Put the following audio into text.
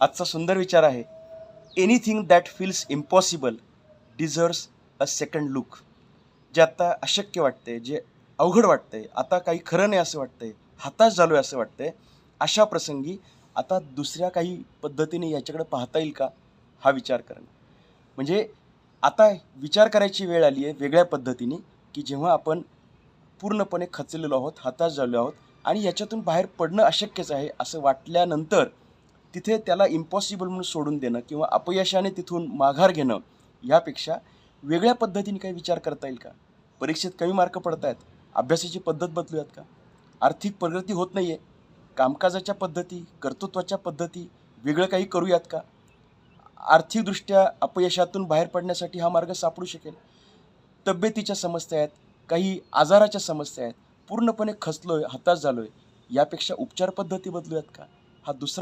आजचा सुंदर विचार आहे, anything that feels impossible deserves a second look. जे आता अशक्य वाटते, जे अवघड वाटतंय, आता काही खरं नाही असं वाटतंय, हताश झालोय असं वाटतंय, अशा प्रसंगी आता दुसऱ्या काही पद्धतीने याच्याकडे पाहता येईल का, हा विचार करणं. म्हणजे आता विचार करायची वेळ आली आहे वेगळ्या पद्धतीने, की जेव्हा आपण पूर्णपणे खचलेलो आहोत, हताश झालो आहोत आणि याच्यातून बाहेर पडणं अशक्यच आहे असं वाटल्यानंतर तिथे त्याला इम्पॉसिबल म्हणून सोडून देणं किंवा अपयशाने तिथून माघार घेणं, यापेक्षा वेगळ्या पद्धतीने काही विचार करता येईल का? परीक्षेत कमी मार्क पडत आहेत, अभ्यासाची पद्धत बदलूयात का? आर्थिक प्रगती होत नाही आहे, कामकाजाच्या पद्धती, कर्तृत्वाच्या पद्धती वेगळं काही करूयात का? आर्थिकदृष्ट्या अपयशातून बाहेर पडण्यासाठी हा मार्ग सापडू शकेल. तब्येतीच्या समस्या आहेत, काही आजाराच्या समस्या आहेत, पूर्णपणे खचलोय, हताश झालोय, यापेक्षा उपचार पद्धती बदलूयात का? हा दुसरा